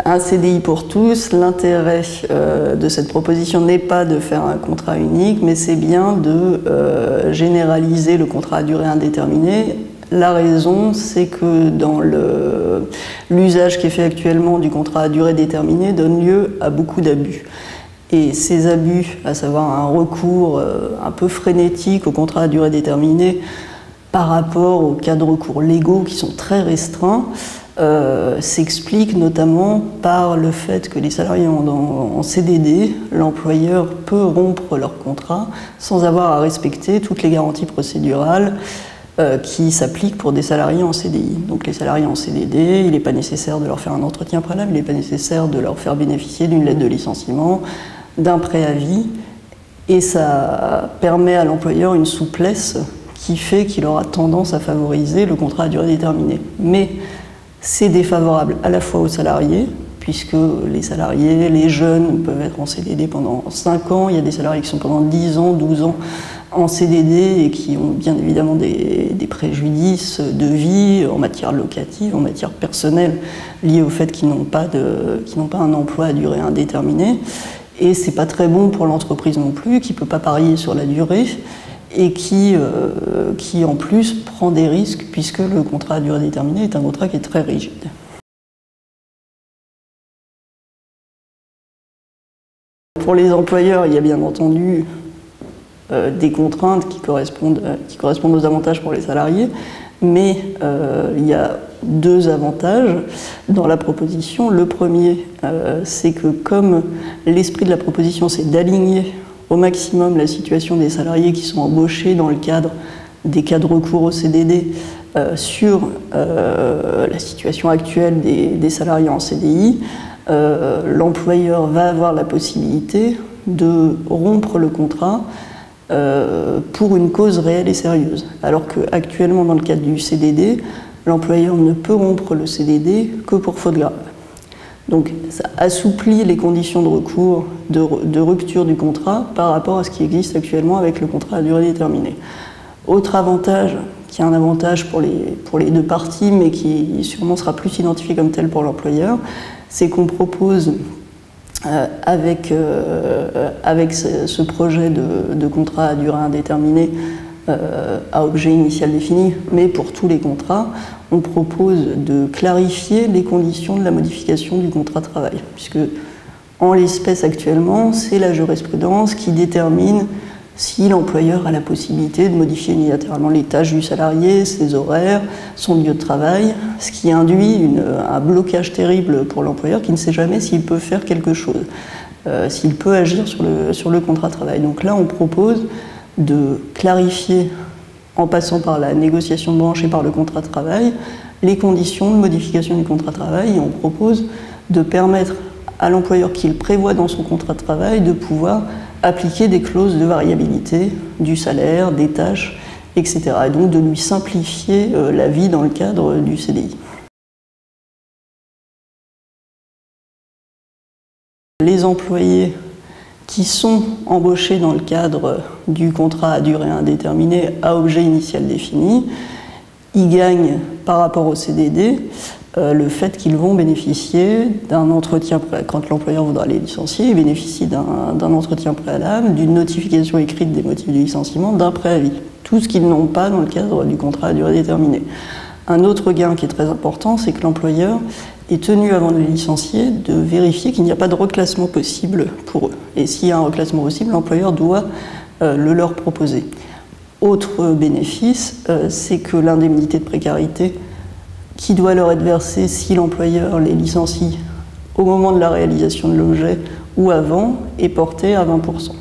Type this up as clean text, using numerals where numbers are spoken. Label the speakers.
Speaker 1: Un CDI pour tous, l'intérêt de cette proposition n'est pas de faire un contrat unique, mais c'est bien de généraliser le contrat à durée indéterminée. La raison, c'est que dans l'usage qui est fait actuellement du contrat à durée déterminée donne lieu à beaucoup d'abus. Et ces abus, à savoir un recours un peu frénétique au contrat à durée déterminée par rapport aux cas de recours légaux qui sont très restreints, s'expliquent notamment par le fait que les salariés en CDD, l'employeur peut rompre leur contrat sans avoir à respecter toutes les garanties procédurales qui s'appliquent pour des salariés en CDI. Donc les salariés en CDD, il n'est pas nécessaire de leur faire un entretien préalable, il n'est pas nécessaire de leur faire bénéficier d'une lettre de licenciement, d'un préavis, et ça permet à l'employeur une souplesse qui fait qu'il aura tendance à favoriser le contrat à durée déterminée. Mais c'est défavorable à la fois aux salariés, puisque les salariés, les jeunes peuvent être en CDD pendant 5 ans, il y a des salariés qui sont pendant 10 ans, 12 ans en CDD et qui ont bien évidemment des préjudices de vie en matière locative, en matière personnelle, liés au fait qu'ils n'ont pas un emploi à durée indéterminée. Et c'est pas très bon pour l'entreprise non plus, qui ne peut pas parier sur la durée et qui en plus prend des risques puisque le contrat à durée déterminée est un contrat qui est très rigide. Pour les employeurs, il y a bien entendu des contraintes qui correspondent aux avantages pour les salariés, mais il y a 2 avantages dans la proposition. Le premier, c'est que comme l'esprit de la proposition, c'est d'aligner au maximum la situation des salariés qui sont embauchés dans le cadre des cas de recours au CDD sur la situation actuelle des salariés en CDI, l'employeur va avoir la possibilité de rompre le contrat pour une cause réelle et sérieuse. Alors qu'actuellement, dans le cadre du CDD, l'employeur ne peut rompre le CDD que pour faute grave. Donc ça assouplit les conditions de recours, de rupture du contrat par rapport à ce qui existe actuellement avec le contrat à durée déterminée. Autre avantage, qui est un avantage pour les 2 parties, mais qui sûrement sera plus identifié comme tel pour l'employeur, c'est qu'on propose avec ce projet de contrat à durée indéterminée à objet initial défini, mais pour tous les contrats, on propose de clarifier les conditions de la modification du contrat de travail, puisque en l'espèce actuellement, c'est la jurisprudence qui détermine si l'employeur a la possibilité de modifier unilatéralement les tâches du salarié, ses horaires, son lieu de travail, ce qui induit un blocage terrible pour l'employeur qui ne sait jamais s'il peut faire quelque chose, s'il peut agir sur le contrat de travail. Donc là, on propose de clarifier, en passant par la négociation de branche et par le contrat de travail, les conditions de modification du contrat de travail, et on propose de permettre à l'employeur qui le prévoit dans son contrat de travail de pouvoir appliquer des clauses de variabilité du salaire, des tâches, etc. Et donc de lui simplifier la vie dans le cadre du CDI. Les employés qui sont embauchés dans le cadre du contrat à durée indéterminée à objet initial défini, ils gagnent par rapport au CDD le fait qu'ils vont bénéficier d'un entretien, quand l'employeur voudra les licencier, ils bénéficient d'un entretien préalable, d'une notification écrite des motifs du licenciement, d'un préavis. Tout ce qu'ils n'ont pas dans le cadre du contrat à durée déterminée. Un autre gain qui est très important, c'est que l'employeur est tenu, avant de les licencier, de vérifier qu'il n'y a pas de reclassement possible pour eux. Et s'il y a un reclassement possible, l'employeur doit le leur proposer. Autre bénéfice, c'est que l'indemnité de précarité qui doit leur être versée si l'employeur les licencie au moment de la réalisation de l'objet ou avant est portée à 20%.